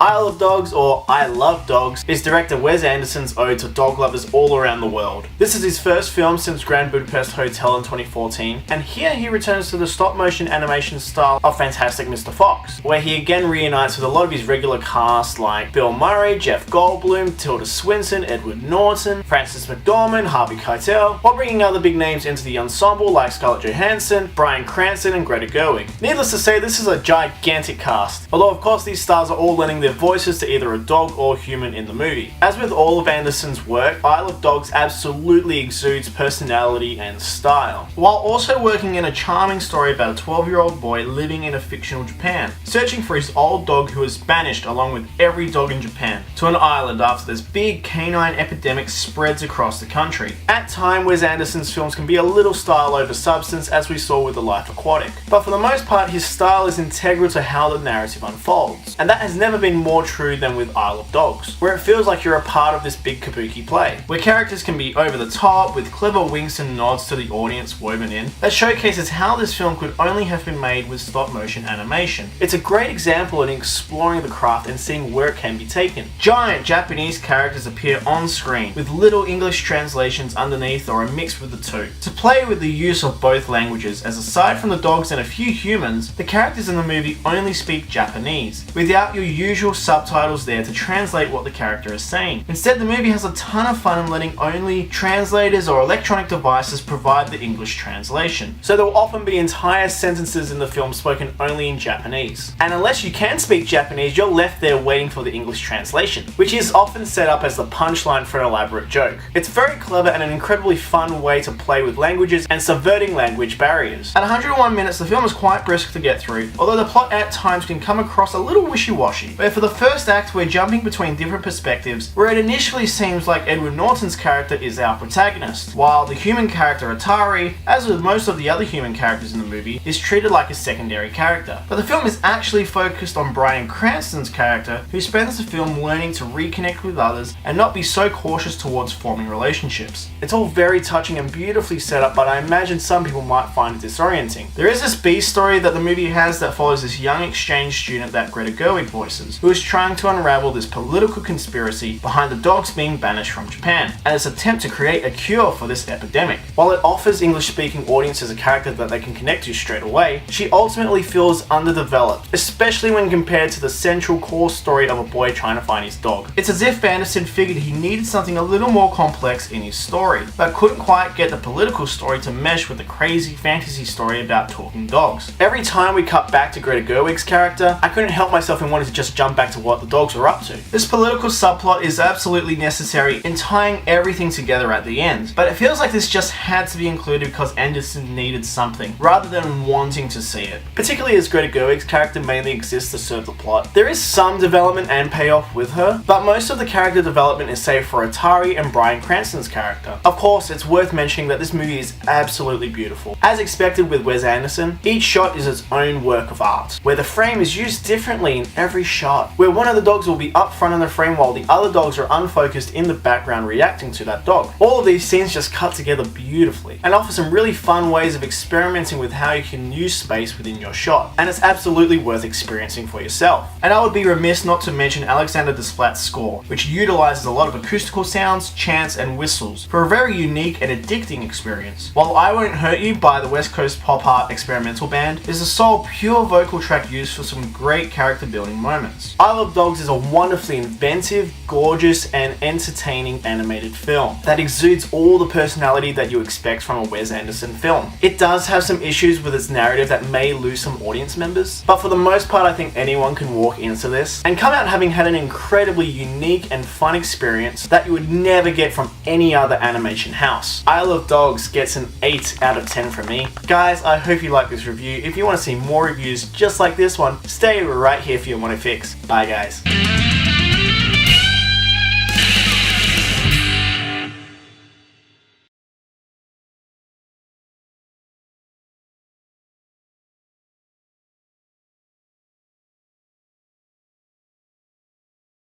Isle of Dogs, or I Love Dogs, is director Wes Anderson's ode to dog lovers all around the world. This is his first film since Grand Budapest Hotel in 2014, and here he returns to the stop-motion animation style of Fantastic Mr. Fox, where he again reunites with a lot of his regular cast like Bill Murray, Jeff Goldblum, Tilda Swinton, Edward Norton, Frances McDormand, Harvey Keitel, while bringing other big names into the ensemble like Scarlett Johansson, Bryan Cranston, and Greta Gerwig. Needless to say, this is a gigantic cast, although of course these stars are all lending their voices to either a dog or human in the movie. As with all of Anderson's work, Isle of Dogs absolutely exudes personality and style, while also working in a charming story about a 12-year-old boy living in a fictional Japan, searching for his old dog who is banished along with every dog in Japan to an island after this big canine epidemic spreads across the country. At times, Wes Anderson's films can be a little style over substance, as we saw with The Life Aquatic, but for the most part his style is integral to how the narrative unfolds, and that has never been more true than with Isle of Dogs, where it feels like you're a part of this big kabuki play, where characters can be over the top with clever winks and nods to the audience woven in, that showcases how this film could only have been made with stop motion animation. It's a great example in exploring the craft and seeing where it can be taken. Giant Japanese characters appear on screen with little English translations underneath or a mix with the two, to play with the use of both languages, as aside from the dogs and a few humans, the characters in the movie only speak Japanese, without your usual subtitles there to translate what the character is saying. Instead, the movie has a ton of fun in letting only translators or electronic devices provide the English translation, so there will often be entire sentences in the film spoken only in Japanese. And unless you can speak Japanese, you're left there waiting for the English translation, which is often set up as the punchline for an elaborate joke. It's very clever and an incredibly fun way to play with languages and subverting language barriers. At 101 minutes, the film is quite brisk to get through, although the plot at times can come across a little wishy-washy, where for the first act we're jumping between different perspectives, where it initially seems like Edward Norton's character is our protagonist, while the human character Atari, as with most of the other human characters in the movie, is treated like a secondary character. But the film is actually focused on Bryan Cranston's character, who spends the film learning to reconnect with others and not be so cautious towards forming relationships. It's all very touching and beautifully set up, but I imagine some people might find it disorienting. There is this B story that the movie has that follows this young exchange student that Greta Gerwig voices, who is trying to unravel this political conspiracy behind the dogs being banished from Japan, and its attempt to create a cure for this epidemic. While it offers English-speaking audiences a character that they can connect to straight away, she ultimately feels underdeveloped, especially when compared to the central core story of a boy trying to find his dog. It's as if Anderson figured he needed something a little more complex in his story, but couldn't quite get the political story to mesh with the crazy fantasy story about talking dogs. Every time we cut back to Greta Gerwig's character, I couldn't help myself and wanted to just jump back to what the dogs were up to. This political subplot is absolutely necessary in tying everything together at the end, but it feels like this just had to be included because Anderson needed something, rather than wanting to see it. Particularly as Greta Gerwig's character mainly exists to serve the plot. There is some development and payoff with her, but most of the character development is saved for Atari and Bryan Cranston's character. Of course, it's worth mentioning that this movie is absolutely beautiful. As expected with Wes Anderson, each shot is its own work of art, where the frame is used differently in every shot, where one of the dogs will be up front in the frame while the other dogs are unfocused in the background reacting to that dog. All of these scenes just cut together beautifully, and offer some really fun ways of experimenting with how you can use space within your shot, and it's absolutely worth experiencing for yourself. And I would be remiss not to mention Alexander Desplat's score, which utilizes a lot of acoustical sounds, chants, and whistles for a very unique and addicting experience. While I Won't Hurt You by the West Coast pop art experimental band is a sole pure vocal track used for some great character building moments. Isle of Dogs is a wonderfully inventive, gorgeous, and entertaining animated film that exudes all the personality that you expect from a Wes Anderson film. It does have some issues with its narrative that may lose some audience members, but for the most part I think anyone can walk into this and come out having had an incredibly unique and fun experience that you would never get from any other animation house. Isle of Dogs gets an 8 out of 10 from me. Guys, I hope you like this review. If you want to see more reviews just like this one, stay right here for your Mono Fix. Bye guys.